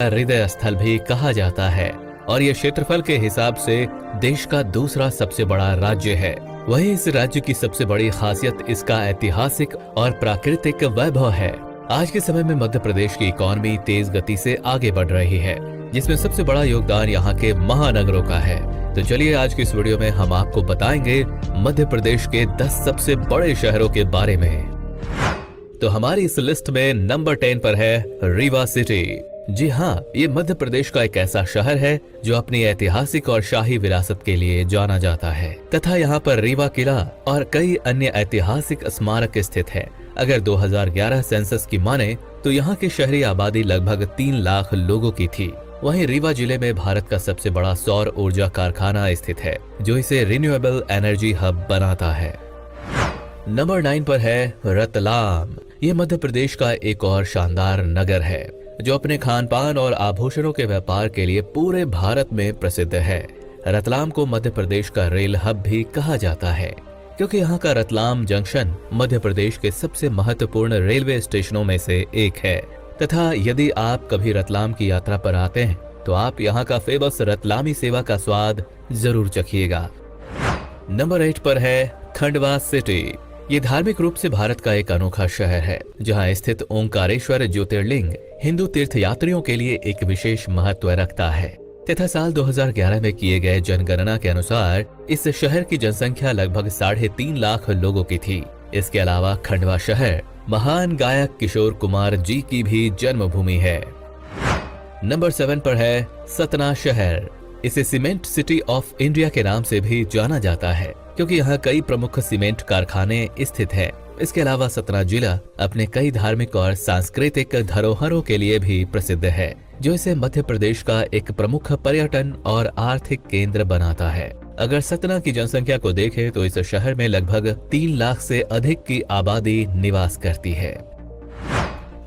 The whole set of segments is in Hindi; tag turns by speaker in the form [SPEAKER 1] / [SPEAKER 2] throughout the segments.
[SPEAKER 1] हृदय स्थल भी कहा जाता है और ये क्षेत्रफल के हिसाब से देश का दूसरा सबसे बड़ा राज्य है। वहीं इस राज्य की सबसे बड़ी खासियत इसका ऐतिहासिक और प्राकृतिक वैभव है। आज के समय में मध्य प्रदेश की इकॉनमी तेज गति से आगे बढ़ रही है, जिसमें सबसे बड़ा योगदान यहाँ के महानगरों का है। तो चलिए आज की इस वीडियो में हम आपको बताएंगे मध्य प्रदेश के 10 सबसे बड़े शहरों के बारे में। तो हमारी इस लिस्ट में नंबर 10 पर है रीवा सिटी। जी हाँ, ये मध्य प्रदेश का एक ऐसा शहर है जो अपनी ऐतिहासिक और शाही विरासत के लिए जाना जाता है तथा यहाँ पर रीवा किला और कई अन्य ऐतिहासिक स्मारक स्थित है। अगर 2011 सेंसस की माने तो यहाँ की शहरी आबादी लगभग 3 लाख लोगों की थी। वहीं रीवा जिले में भारत का सबसे बड़ा सौर ऊर्जा कारखाना स्थित है जो इसे रिन्यूएबल एनर्जी हब बनाता है। नंबर 9 पर है रतलाम। ये मध्य प्रदेश का एक और शानदार नगर है जो अपने खान पान और आभूषणों के व्यापार के लिए पूरे भारत में प्रसिद्ध है। रतलाम को मध्य प्रदेश का रेल हब भी कहा जाता है क्योंकि यहाँ का रतलाम जंक्शन मध्य प्रदेश के सबसे महत्वपूर्ण रेलवे स्टेशनों में से एक है तथा यदि आप कभी रतलाम की यात्रा पर आते हैं तो आप यहाँ का फेमस रतलामी सेवा का स्वाद जरूर चखिएगा। नंबर 8 पर है खंडवा सिटी। ये धार्मिक रूप से भारत का एक अनोखा शहर है जहाँ स्थित ओंकारेश्वर ज्योतिर्लिंग हिंदू तीर्थयात्रियों के लिए एक विशेष महत्व रखता है तथा साल 2011 में किए गए जनगणना के अनुसार इस शहर की जनसंख्या लगभग 3.5 लाख लोगों की थी। इसके अलावा खंडवा शहर महान गायक किशोर कुमार जी की भी जन्मभूमि है। नंबर 7 पर है सतना शहर। इसे सीमेंट सिटी ऑफ इंडिया के नाम से भी जाना जाता है क्योंकि यहाँ कई प्रमुख सीमेंट कारखाने स्थित हैं। इसके अलावा सतना जिला अपने कई धार्मिक और सांस्कृतिक धरोहरों के लिए भी प्रसिद्ध है जो इसे मध्य प्रदेश का एक प्रमुख पर्यटन और आर्थिक केंद्र बनाता है। अगर सतना की जनसंख्या को देखें तो इस शहर में लगभग 3 लाख से अधिक की आबादी निवास करती है।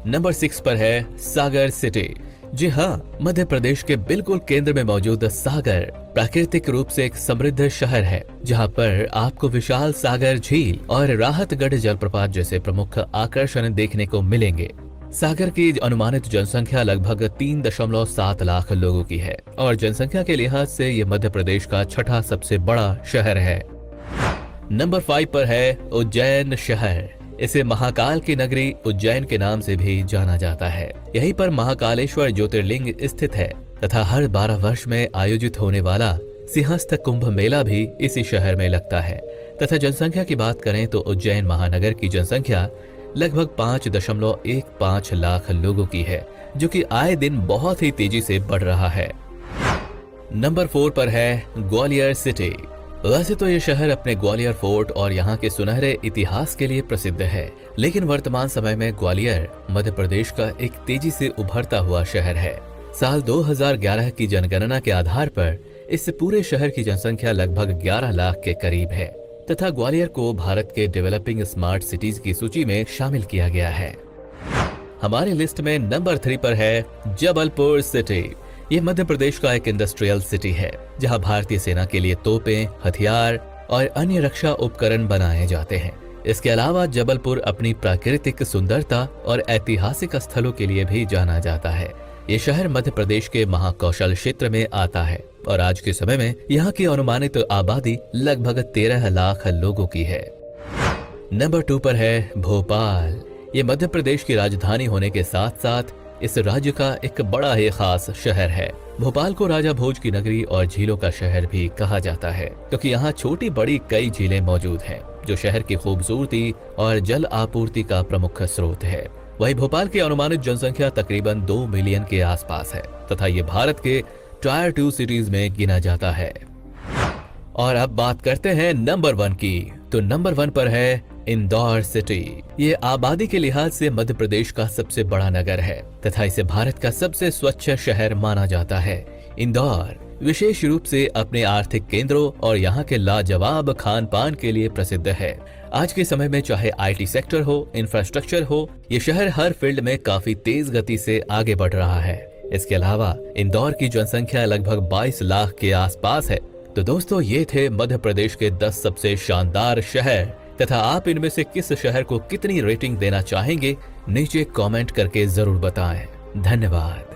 [SPEAKER 1] नंबर 6 पर है सागर सिटी। जी हाँ, मध्य प्रदेश के बिल्कुल केंद्र में मौजूद सागर प्राकृतिक रूप से एक समृद्ध शहर है जहाँ पर आपको विशाल सागर झील और राहतगढ़ जलप्रपात जैसे प्रमुख आकर्षण देखने को मिलेंगे। सागर की अनुमानित जनसंख्या लगभग 3.7 लाख लोगों की है और जनसंख्या के लिहाज से ये मध्य प्रदेश का छठा सबसे बड़ा शहर है। नंबर 5 पर है उज्जैन शहर। इसे महाकाल की नगरी उज्जैन के नाम से भी जाना जाता है। यहीं पर महाकालेश्वर ज्योतिर्लिंग स्थित है तथा हर 12 वर्ष में आयोजित होने वाला सिंहस्थ कुंभ मेला भी इसी शहर में लगता है तथा जनसंख्या की बात करें तो उज्जैन महानगर की जनसंख्या लगभग 5.15 लाख लोगों की है जो कि आए दिन बहुत ही तेजी से बढ़ रहा है। नंबर 4 पर है ग्वालियर सिटी। वैसे तो ये शहर अपने ग्वालियर फोर्ट और यहाँ के सुनहरे इतिहास के लिए प्रसिद्ध है, लेकिन वर्तमान समय में ग्वालियर मध्य प्रदेश का एक तेजी से उभरता हुआ शहर है। साल 2011 की जनगणना के आधार पर इस पूरे शहर की जनसंख्या लगभग 11 लाख के करीब है तथा ग्वालियर को भारत के डेवलपिंग स्मार्ट सिटीज की सूची में शामिल किया गया है। हमारी लिस्ट में नंबर 3 पर है जबलपुर सिटी। ये मध्य प्रदेश का एक इंडस्ट्रियल सिटी है जहां भारतीय सेना के लिए तोपें, हथियार और अन्य रक्षा उपकरण बनाए जाते हैं। इसके अलावा जबलपुर अपनी प्राकृतिक सुंदरता और ऐतिहासिक स्थलों के लिए भी जाना जाता है। ये शहर मध्य प्रदेश के महाकौशल क्षेत्र में आता है और आज के समय में यहाँ की अनुमानित आबादी लगभग 13 लाख लोगों की है। नंबर 2 पर है भोपाल। ये मध्य प्रदेश की राजधानी होने के साथ साथ इस राज्य का एक बड़ा ही खास शहर है। भोपाल को राजा भोज की नगरी और झीलों का शहर भी कहा जाता है क्योंकि यहाँ छोटी बड़ी कई झीलें मौजूद हैं जो शहर की खूबसूरती और जल आपूर्ति का प्रमुख स्रोत है। वहीं भोपाल की अनुमानित जनसंख्या तकरीबन 2 मिलियन के आसपास है तथा ये भारत के टायर 2 सिटीज में गिना जाता है। और अब बात करते हैं नंबर 1 की। तो नंबर 1 पर है इंदौर सिटी। ये आबादी के लिहाज से मध्य प्रदेश का सबसे बड़ा नगर है तथा इसे भारत का सबसे स्वच्छ शहर माना जाता है। इंदौर विशेष रूप से अपने आर्थिक केंद्रों और यहाँ के लाजवाब खान पान के लिए प्रसिद्ध है। आज के समय में चाहे आईटी सेक्टर हो, इंफ्रास्ट्रक्चर हो, ये शहर हर फील्ड में काफी तेज गति से आगे बढ़ रहा है। इसके अलावा इंदौर की जनसंख्या लगभग 22 लाख के आसपास है। तो दोस्तों, ये थे मध्य प्रदेश के 10 सबसे शानदार शहर तथा आप इनमें से किस शहर को कितनी रेटिंग देना चाहेंगे नीचे कमेंट करके जरूर बताएं। धन्यवाद।